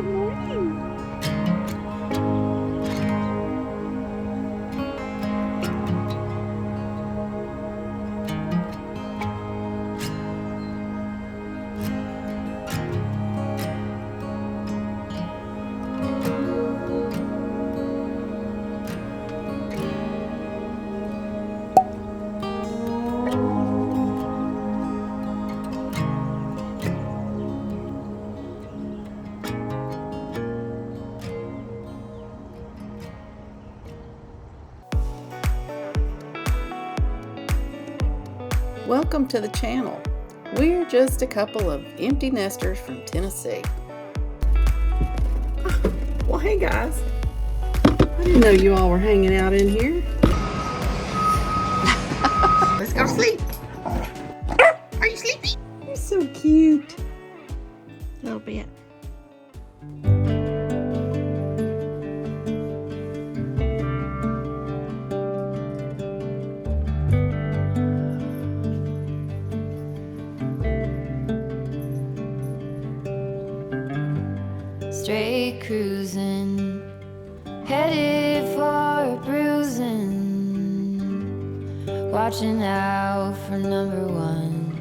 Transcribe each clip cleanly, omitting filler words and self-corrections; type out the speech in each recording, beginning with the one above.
Good morning. Welcome to the channel. We're just a couple of empty nesters from Tennessee. Well, hey guys. I didn't know you all were hanging out in here. Let's go to sleep. Are you sleepy? You're so cute. A little bit. Straight cruising, headed for a bruising, watching out for number one.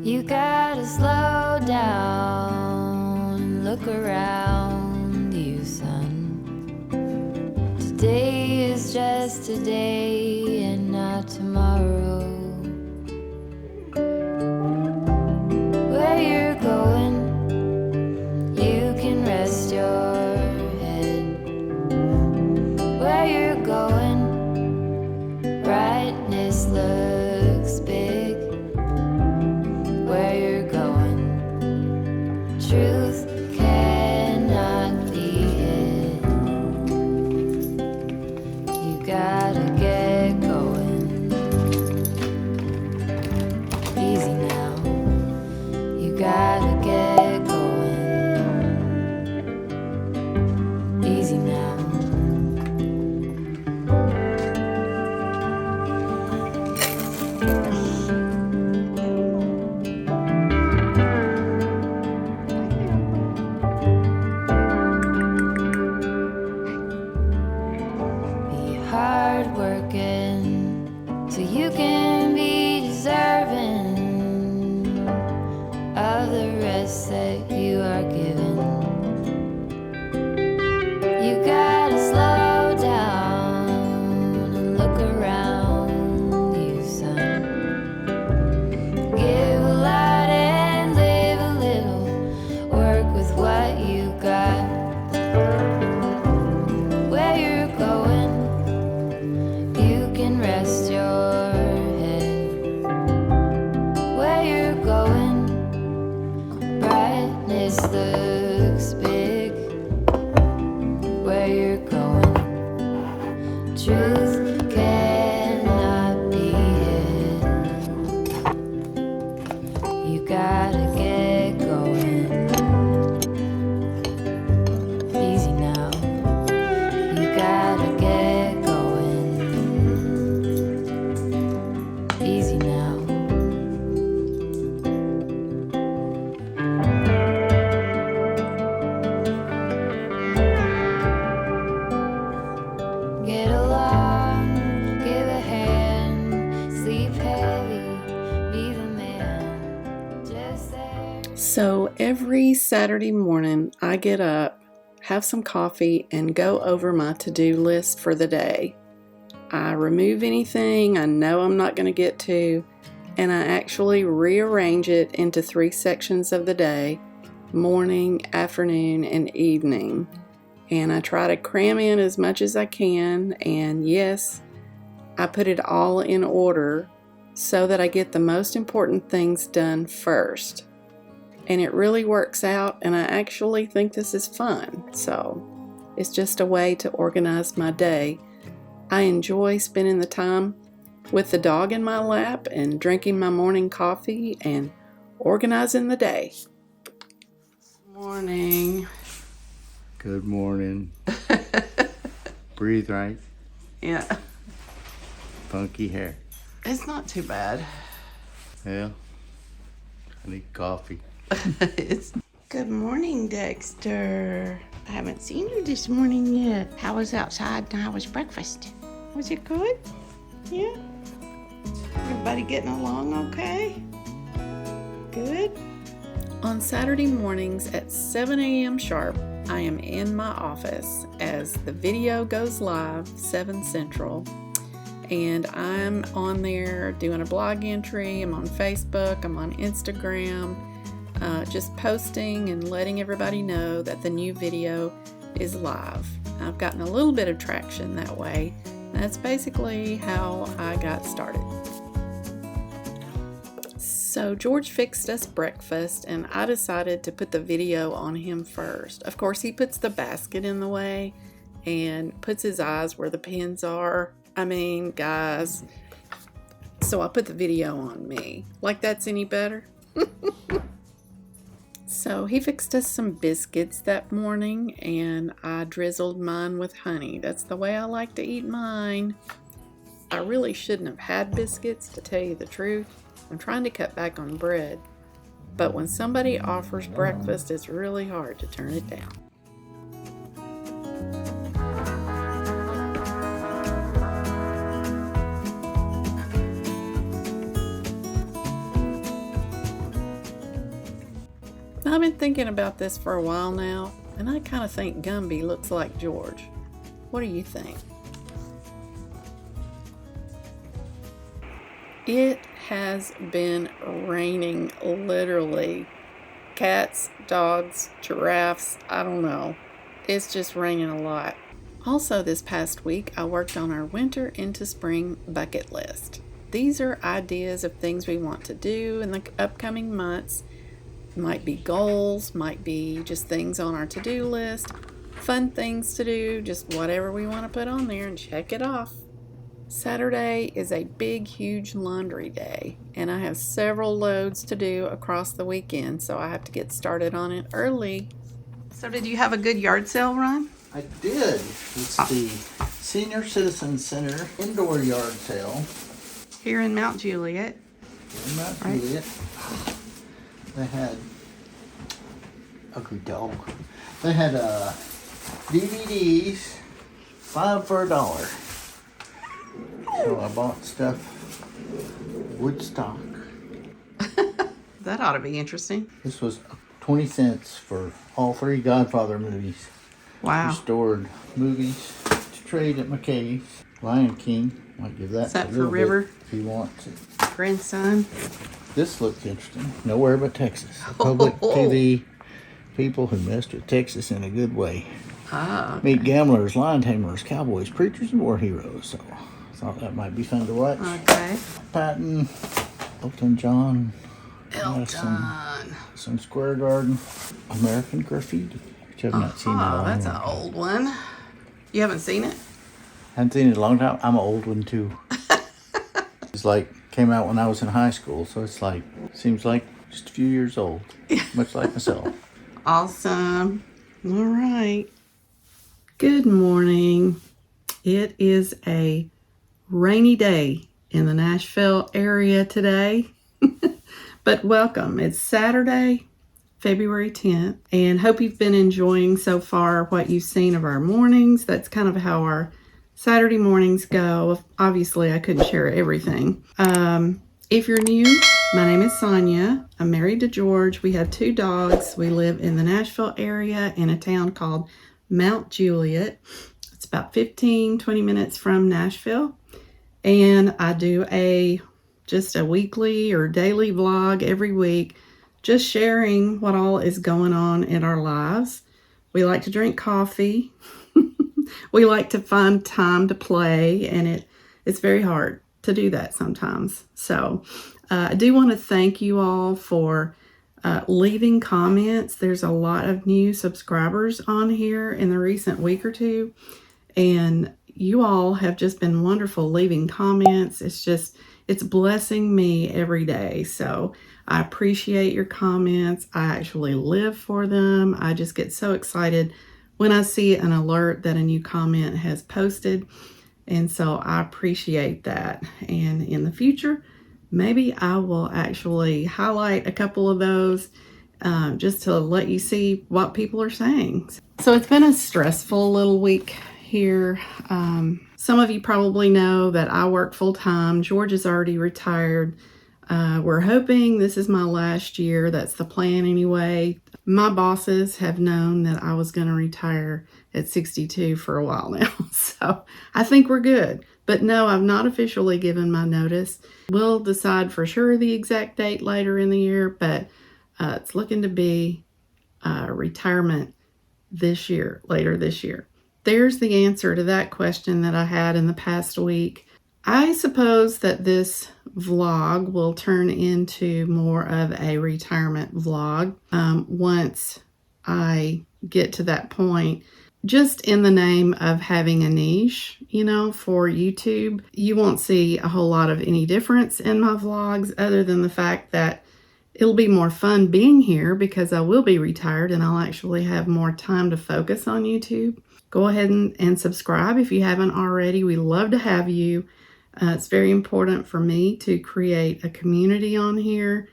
You gotta slow down and look around you, son. Today is just today and not tomorrow. Where you're going, you can rest your head. Where you're going, brightness looks big. Where you're going, truth cannot be hid. You gotta get going. Easy now. You gotta get going. Easy now. Be hard working so you can be deserving of the rest that you are given. You gotta slow down and look around you, son. Give a lot and live a little. Work with what you got. Where you're going, you can rest your head. Where you're going, brightness looks big. Where you're going, truth cannot be hid. You gotta get going. Easy now. You gotta get going. Easy now. Get along, give a hand, sleep heavy, be the man. Just there. So every Saturday morning, I get up, have some coffee, and go over my to-do list for the day. I remove anything I know I'm not going to get to, and I actually rearrange it into 3 sections of the day: morning, afternoon, and evening. And I try to cram in as much as I can, and yes, I put it all in order so that I get the most important things done first. And it really works out, and I actually think this is fun. So it's just a way to organize my day. I enjoy spending the time with the dog in my lap and drinking my morning coffee and organizing the day. Morning. Good morning. Breathe right. Yeah, Funky hair. it's not too bad. Well, I need coffee. Good morning, Dexter. I haven't seen you this morning yet. How was outside and how was breakfast? Was it good? Yeah? Everybody getting along okay? Good? On Saturday mornings at 7 a.m. sharp, I am in my office as the video goes live, 7 Central. And I'm on there doing a blog entry. I'm on Facebook. I'm on Instagram. Just posting and letting everybody know that the new video is live. I've gotten a little bit of traction that way. That's basically how I got started. So George fixed us breakfast and I decided to put the video on him first. Of course, he puts the basket in the way and puts his eyes where the pins are. I mean, guys. So I put the video on me. Like that's any better? So he fixed us some biscuits that morning and I drizzled mine with honey. That's the way I like to eat mine. I really shouldn't have had biscuits, to tell you the truth. I'm trying to cut back on bread. But when somebody offers breakfast, it's really hard to turn it down. I've been thinking about this for a while now, and I kind of think Gumby looks like George. What do you think? It has been raining, literally. Cats, dogs, giraffes, I don't know. It's just raining a lot. Also, this past week, I worked on our winter into spring bucket list. These are ideas of things we want to do in the upcoming months. Might be goals, might be just things on our to-do list, fun things to do, just whatever we want to put on there and check it off. Saturday is a big, huge laundry day, and I have several loads to do across the weekend, so I have to get started on it early. So did you have a good yard sale run? I did. It's the Senior Citizen Center indoor yard sale. Here in Mount Juliet. In Mount Right. Juliet. They had ugly dog. They had DVDs, 5 for $1. So I bought stuff. Woodstock. That ought to be interesting. This was 20 cents for all 3 Godfather movies. Wow. Restored movies to trade at McKay's. Lion King. Might give that Is that a for little River? bit if you want to. Grandson. This looks interesting. Nowhere but Texas. Public TV people who messed with Texas in a good way. Ah. Meet gamblers, lion tamers, cowboys, preachers, and war heroes. So I thought that might be fun to watch. Okay. Patton, Elton John. Elton. Some Square Garden. American Graffiti, which I've not seen in a Oh, long that's an time. old one. You haven't seen it? Haven't seen it in a long time. I'm an old one too. It's like came out when I was in high school, so it's like seems like just a few years old, much like myself. Awesome. All right. Good morning. It is a rainy day in the Nashville area today, but welcome. It's Saturday, February 10th, and hope you've been enjoying so far what you've seen of our mornings. That's kind of how our Saturday mornings go. Obviously, I couldn't share everything. If you're new, my name is Sonia. I'm married to George. We have 2 dogs. We live in the Nashville area in a town called Mount Juliet. It's about 15-20 minutes from Nashville. And I do just a weekly or daily vlog every week, just sharing what all is going on in our lives. We like to drink coffee. We like to find time to play, and it's very hard to do that sometimes. So I do want to thank you all for leaving comments. There's a lot of new subscribers on here in the recent week or two, and you all have just been wonderful leaving comments. It's blessing me every day. So I appreciate your comments. I actually live for them. I just get so excited when I see an alert that a new comment has posted. And so I appreciate that. And in the future, maybe I will actually highlight a couple of those just to let you see what people are saying. So it's been a stressful little week here. Some of you probably know that I work full time. George is already retired. We're hoping this is my last year. That's the plan anyway. My bosses have known that I was going to retire at 62 for a while now. So I think we're good. But no, I've not officially given my notice. We'll decide for sure the exact date later in the year, but it's looking to be retirement later this year. There's the answer to that question that I had in the past week. I suppose that this vlog will turn into more of a retirement vlog once I get to that point. Just in the name of having a niche, for YouTube, you won't see a whole lot of any difference in my vlogs other than the fact that it'll be more fun being here because I will be retired and I'll actually have more time to focus on YouTube. Go ahead and subscribe if you haven't already. We love to have you. It's very important for me to create a community on here.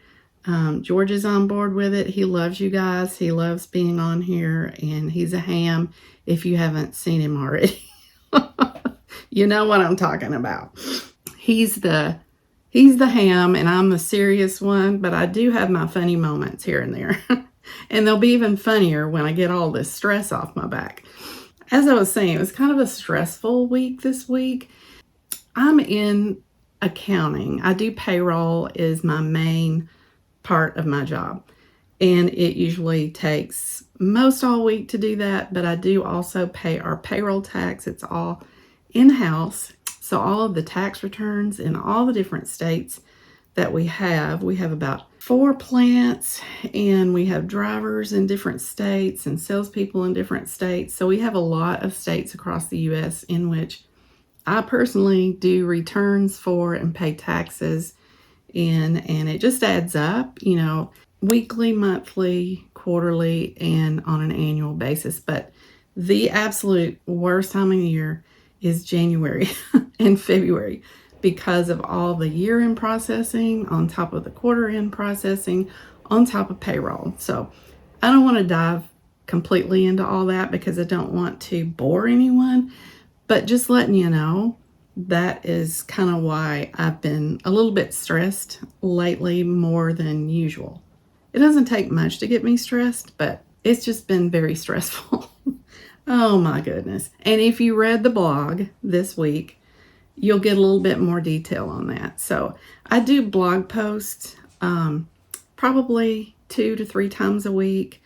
George is on board with it. He loves you guys. He loves being on here, and he's a ham if you haven't seen him already. You know what I'm talking about. He's the ham and I'm the serious one, but I do have my funny moments here and there. And they'll be even funnier when I get all this stress off my back. As I was saying, it was kind of a stressful week this week. I'm in accounting. I do payroll is my main part of my job. And it usually takes most all week to do that, but I do also pay our payroll tax. It's all in-house. So all of the tax returns in all the different states that we have about 4 plants, and we have drivers in different states and salespeople in different states. So we have a lot of states across the U.S. in which I personally do returns for and pay taxes in, and it just adds up, weekly, monthly, quarterly, and on an annual basis. But the absolute worst time of the year is January and February because of all the year-end processing on top of the quarter-end processing on top of payroll. So I don't want to dive completely into all that because I don't want to bore anyone, but just letting you know that is kind of why I've been a little bit stressed lately, more than usual. It doesn't take much to get me stressed, but it's just been very stressful. Oh my goodness. And if you read the blog this week, you'll get a little bit more detail on that. So I do blog posts probably 2 to 3 times a week,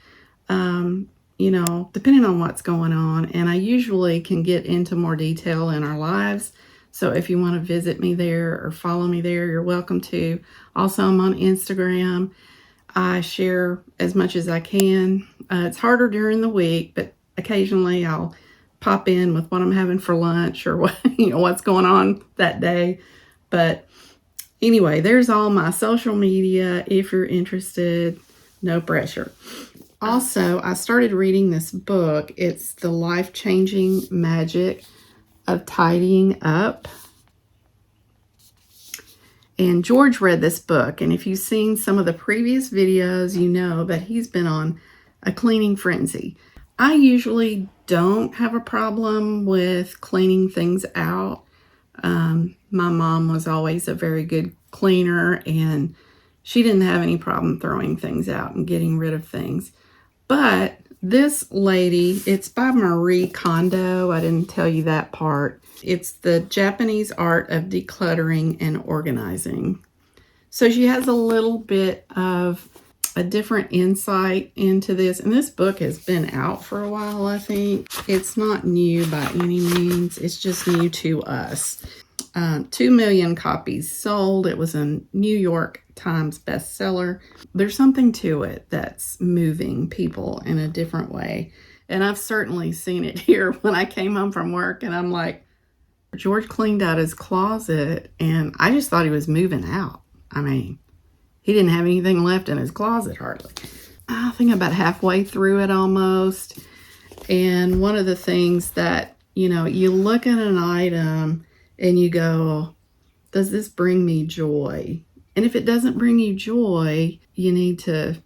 depending on what's going on. And I usually can get into more detail in our lives. So if you want to visit me there or follow me there, you're welcome to. Also, I'm on Instagram. I share as much as I can. It's harder during the week, but occasionally I'll pop in with what I'm having for lunch or what, what's going on that day. But anyway, there's all my social media if you're interested. No pressure. Also, I started reading this book. It's The Life-Changing Magic of Tidying Up. And George read this book, and if you've seen some of the previous videos, you know that he's been on a cleaning frenzy. I usually don't have a problem with cleaning things out. My mom was always a very good cleaner, and she didn't have any problem throwing things out and getting rid of things. But this lady, it's by Marie Kondo. I didn't tell you that part. It's the Japanese art of decluttering and organizing. So she has a little bit of a different insight into this. And this book has been out for a while, I think. It's not new by any means. It's just new to us. 2 million copies sold. It was a New York Times bestseller. There's something to it that's moving people in a different way. And I've certainly seen it here when I came home from work and I'm like, George cleaned out his closet and I just thought he was moving out. I mean, he didn't have anything left in his closet hardly. I think about halfway through it almost. And one of the things that, you look at an item and you go, does this bring me joy? And if it doesn't bring you joy, you need to,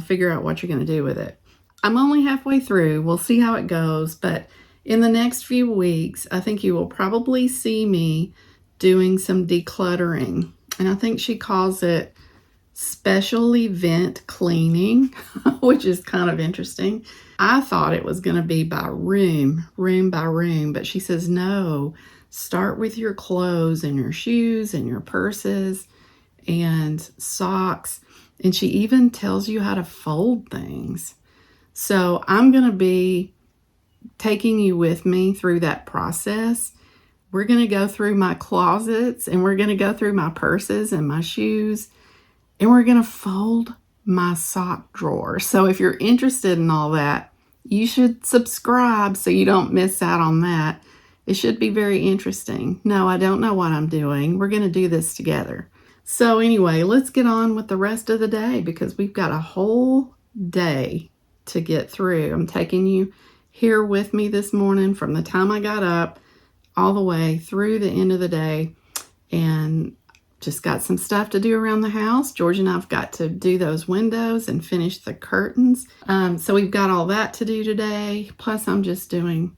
figure out what you're going to do with it. I'm only halfway through. We'll see how it goes, but in the next few weeks, I think you will probably see me doing some decluttering. And I think she calls it special event cleaning, which is kind of interesting. I thought it was going to be by room by room, but she says, no, start with your clothes and your shoes and your purses and socks. And she even tells you how to fold things. So I'm going to be taking you with me through that process. We're going to go through my closets, and we're going to go through my purses and my shoes, and we're going to fold my sock drawer. So if you're interested in all that, you should subscribe so you don't miss out on that. It should be very interesting. No, I don't know what I'm doing. We're going to do this together. So anyway, let's get on with the rest of the day because we've got a whole day to get through. I'm taking you here with me this morning from the time I got up all the way through the end of the day, and just got some stuff to do around the house. George and I've got to do those windows and finish the curtains. So we've got all that to do today. Plus I'm just doing,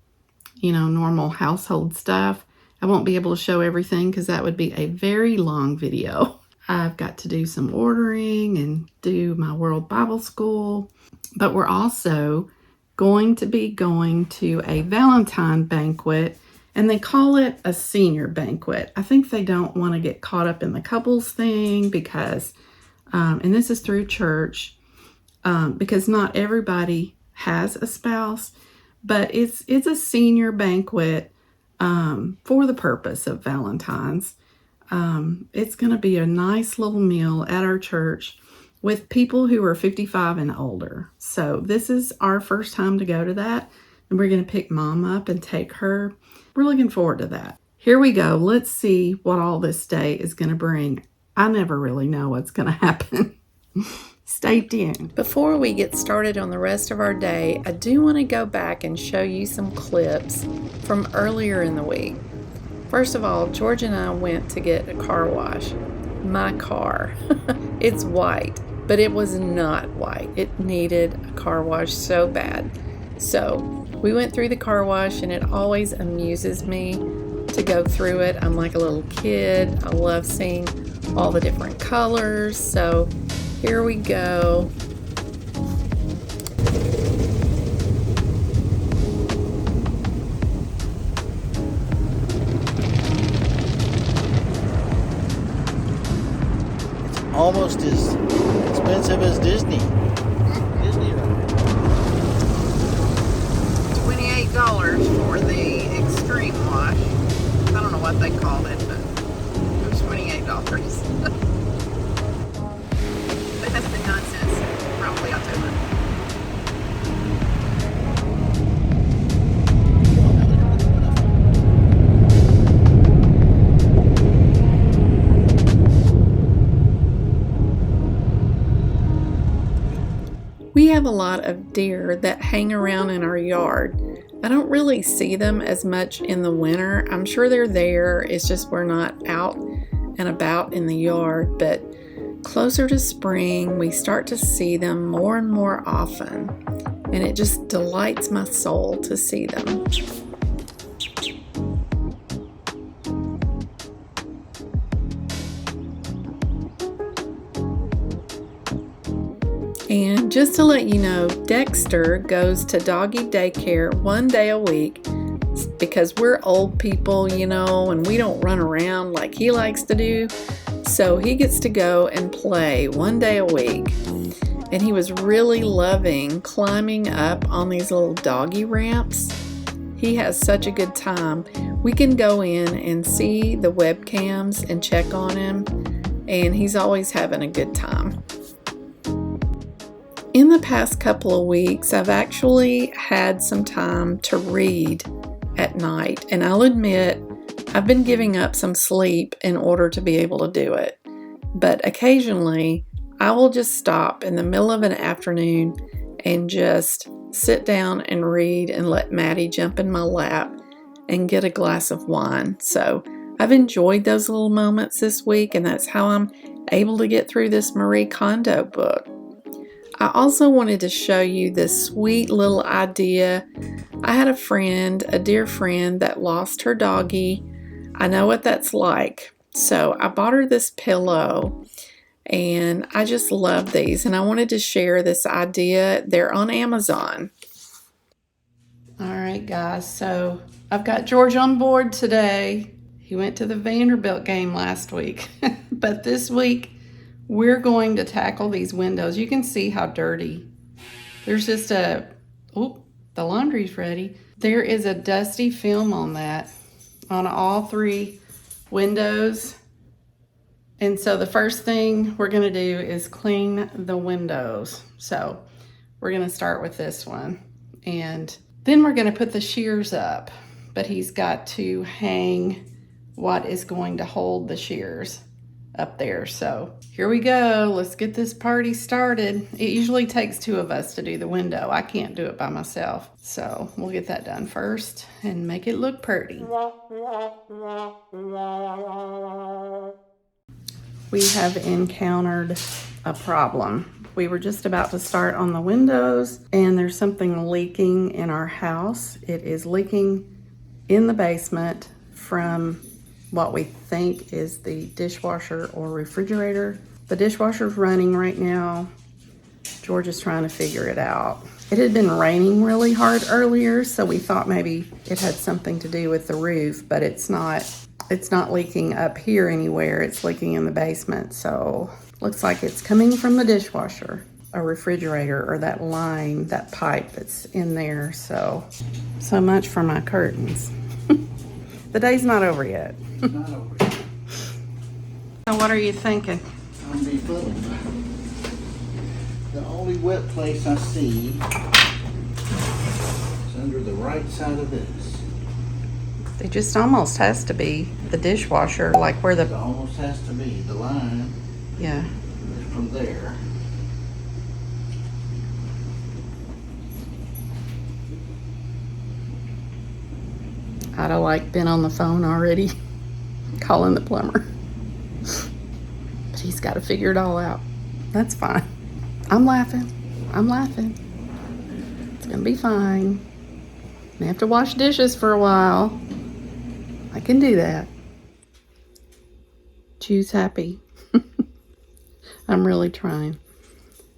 normal household stuff. I won't be able to show everything because that would be a very long video. I've got to do some ordering and do my World Bible School. But we're also going to be going to a Valentine banquet, and they call it a senior banquet. I think they don't want to get caught up in the couples thing because, and this is through church, because not everybody has a spouse, but it's a senior banquet for the purpose of Valentine's. It's going to be a nice little meal at our church with people who are 55 and older. So this is our first time to go to that, and we're going to pick Mom up and take her. We're looking forward to that. Here we go. Let's see what all this day is going to bring. I never really know what's going to happen. Stay tuned. Before we get started on the rest of our day, I do want to go back and show you some clips from earlier in the week. First of all, George and I went to get a car wash. My car. It's white, but it was not white. It needed a car wash so bad. So we went through the car wash, and it always amuses me to go through it. I'm like a little kid. I love seeing all the different colors. So here we go. Almost as expensive as Disney. Disney ride. $28 for the extreme wash. I don't know what they called it, but it was $28. It hasn't been done since probably October. We have a lot of deer that hang around in our yard. I don't really see them as much in the winter. I'm sure they're there. It's just we're not out and about in the yard. But closer to spring, we start to see them more and more often. And it just delights my soul to see them. And just to let you know, Dexter goes to doggy daycare one day a week because we're old people, and we don't run around like he likes to do. So he gets to go and play one day a week. And he was really loving climbing up on these little doggy ramps. He has such a good time. We can go in and see the webcams and check on him, and he's always having a good time. In the past couple of weeks, I've actually had some time to read at night, and I'll admit I've been giving up some sleep in order to be able to do it. But occasionally, I will just stop in the middle of an afternoon and just sit down and read and let Maddie jump in my lap and get a glass of wine. So I've enjoyed those little moments this week, and that's how I'm able to get through this Marie Kondo book. I also wanted to show you this sweet little idea. I had a dear friend that lost her doggie. I know what that's like. So I bought her this pillow and I just love these and I wanted to share this idea. They're on Amazon. All right, guys, so I've got George on board today. He went to the Vanderbilt game last week, but this week we're going to tackle these windows. You can see how dirty. There's just the laundry's ready. There is a dusty film on that, on all 3 windows. And so the first thing we're gonna do is clean the windows. So we're gonna start with this one. And then we're gonna put the shears up, but he's got to hang what is going to hold the shears up there. So here we go. Let's get this party started. It usually takes 2 of us to do the window. I can't do it by myself. So we'll get that done first and make it look pretty. We have encountered a problem. We were just about to start on the windows and there's something leaking in our house. It is leaking in the basement from what we think is the dishwasher or refrigerator. The dishwasher's running right now. George is trying to figure it out. It had been raining really hard earlier, so we thought maybe it had something to do with the roof, but it's not. It's not leaking up here anywhere. It's leaking in the basement. So looks like it's coming from the dishwasher, a refrigerator, or that line, that pipe that's in there. So much for my curtains. The day's not over yet. Not over yet. So what are you thinking? I'm befuddled. The only wet place I see is under the right side of this. It just almost has to be the dishwasher, like where It the, almost has to be. The line yeah. is from there. I'd have like been on the phone already calling the plumber. But he's got to figure it all out. That's fine. I'm laughing. It's gonna be fine. I have to wash dishes for a while. I can do that. Choose happy. I'm really trying.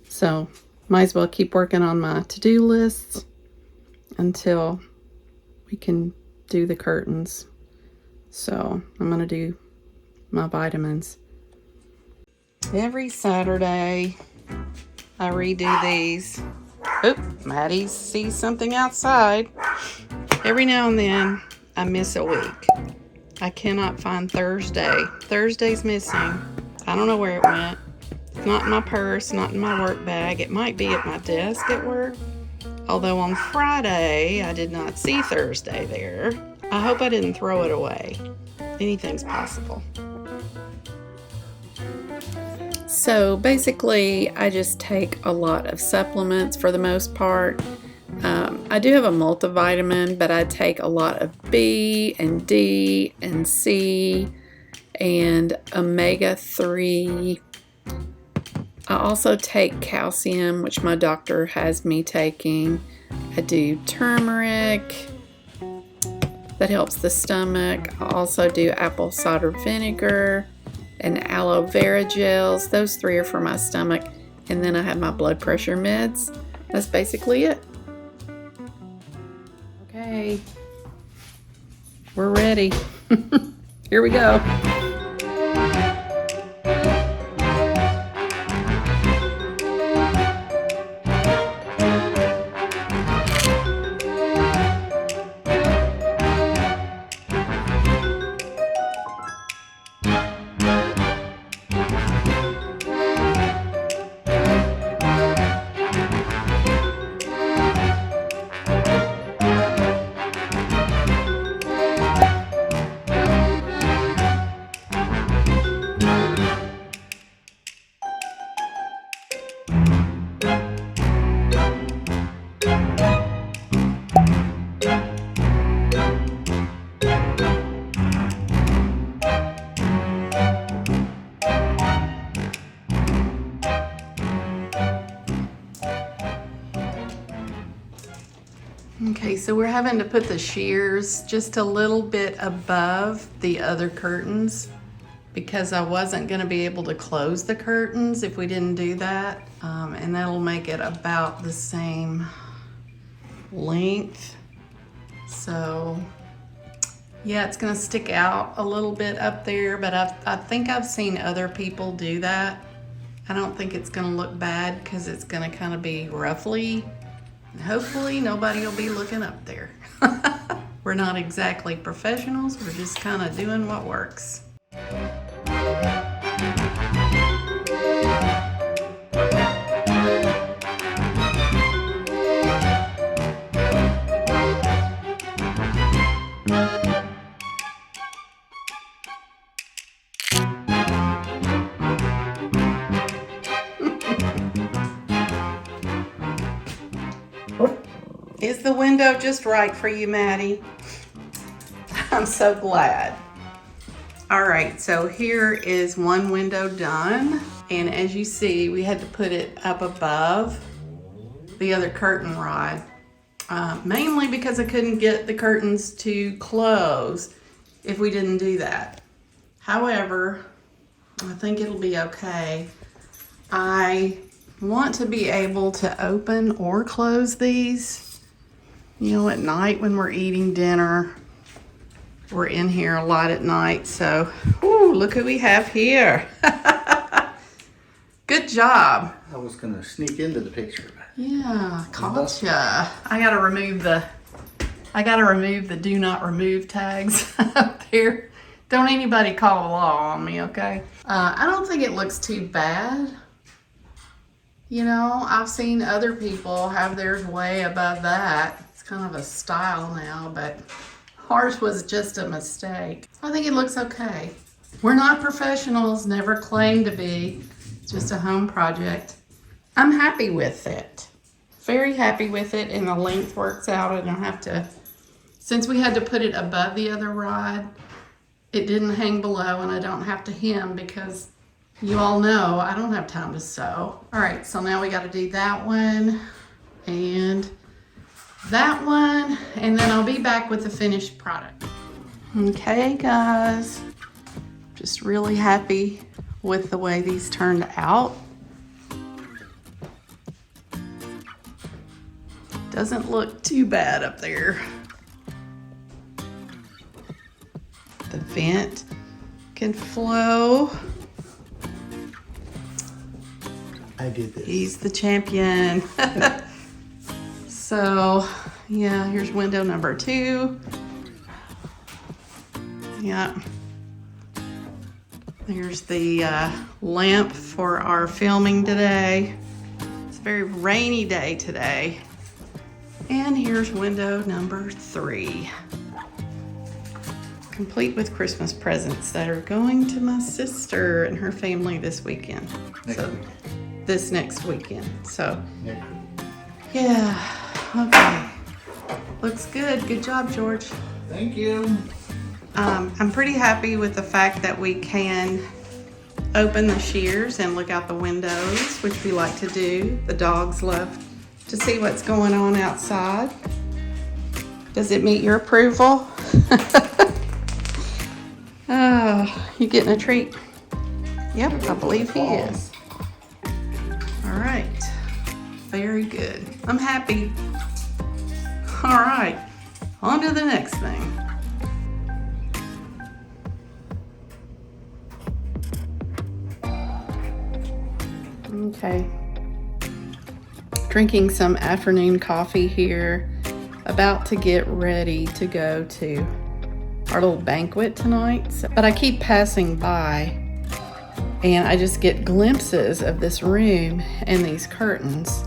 So might as well keep working on my to-do lists until we can do the curtains. So I'm gonna do my vitamins. Every Saturday I redo these. Oop, Maddie sees something outside. Every now and then I miss a week. I cannot find Thursday. Thursday's missing. I don't know where it went. It's not in my purse, not in my work bag. It might be at my desk at work. Although on Friday, I did not see Thursday there. I hope I didn't throw it away. Anything's possible. So basically, I just take a lot of supplements for the most part. I do have a multivitamin, but I take a lot of B and D and C and omega-3. I also take calcium, which my doctor has me taking. I do turmeric. That helps the stomach. I also do apple cider vinegar and aloe vera gels. Those 3 are for my stomach. And then I have my blood pressure meds. That's basically it. Okay, we're ready. Here we go. Okay, so we're having to put the shears just a little bit above the other curtains because I wasn't gonna be able to close the curtains if we didn't do that. And that'll make it about the same length. So yeah, it's gonna stick out a little bit up there, but I think I've seen other people do that. I don't think it's gonna look bad because it's gonna kind of be roughly. And hopefully nobody will be looking up there. We're not exactly professionals, we're just kind of doing what works. Is the window just right for you, Maddie? I'm so glad. All right, so here is one window done. And as you see, we had to put it up above the other curtain rod, mainly because I couldn't get the curtains to close if we didn't do that. However, I think it'll be okay. I want to be able to open or close these. You know, at night when we're eating dinner, we're in here a lot at night. So, ooh, look who we have here. Good job. I was gonna sneak into the picture. Yeah, gotcha. I gotta remove the do not remove tags up there. Don't anybody call the law on me, okay? I don't think it looks too bad. You know, I've seen other people have theirs way above that. It's kind of a style now, but ours was just a mistake. I think it looks okay. We're not professionals, never claimed to be. It's just a home project. I'm happy with it. Very happy with it, and the length works out. I don't have to, since we had to put it above the other rod, it didn't hang below, and I don't have to hem because you all know I don't have time to sew. All right, so now we got to do that one and that one, and then I'll be back with the finished product. Okay, guys, just really happy with the way these turned out. Doesn't look too bad up there. The vent can flow. I did this. He's the champion. So, yeah, here's window number 2. Yeah. There's the lamp for our filming today. It's a very rainy day today. And here's window number 3. Complete with Christmas presents that are going to my sister and her family this weekend. This next weekend. So, yeah, okay. Looks good. Good job, George. Thank you. I'm pretty happy with the fact that we can open the shears and look out the windows, which we like to do. The dogs love to see what's going on outside. Does it meet your approval? Oh, you getting a treat? Yep, I believe he is. All right, very good. I'm happy. All right, on to the next thing. Okay, drinking some afternoon coffee here, about to get ready to go to our little banquet tonight. But I keep passing by and I just get glimpses of this room and these curtains,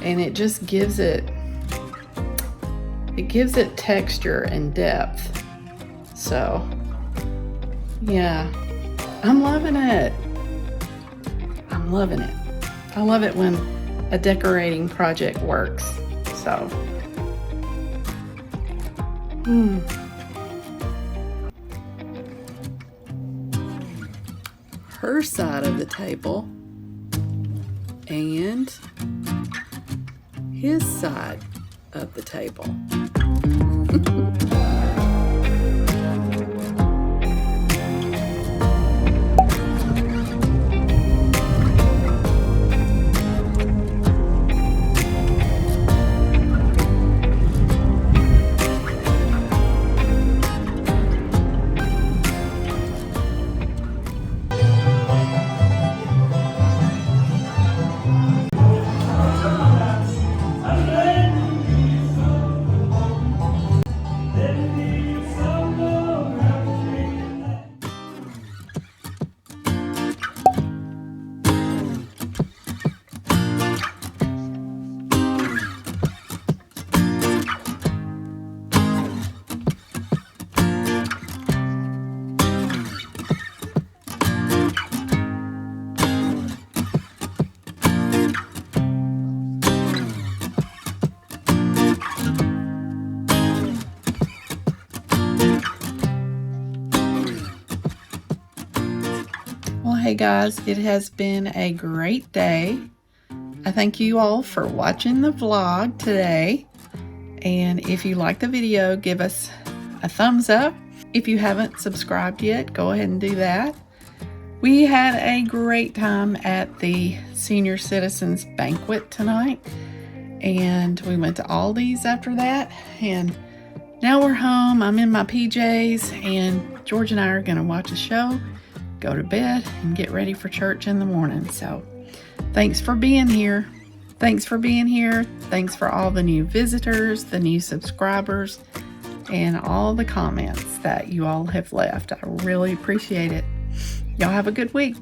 and it just gives it texture and depth. So yeah, I'm loving it. I'm loving it. I love it when a decorating project works. So her side of the table and his side. of the table. Well, hey guys, it has been a great day. I thank you all for watching the vlog today. And if you like the video, give us a thumbs up. If you haven't subscribed yet, go ahead and do that. We had a great time at the Senior Citizens Banquet tonight. And we went to Aldi's after that. And now we're home. I'm in my PJs. And George and I are going to watch a show, go to bed, and get ready for church in the morning. So thanks for being here. Thanks for being here. Thanks for all the new visitors, the new subscribers, and all the comments that you all have left. I really appreciate it. Y'all have a good week.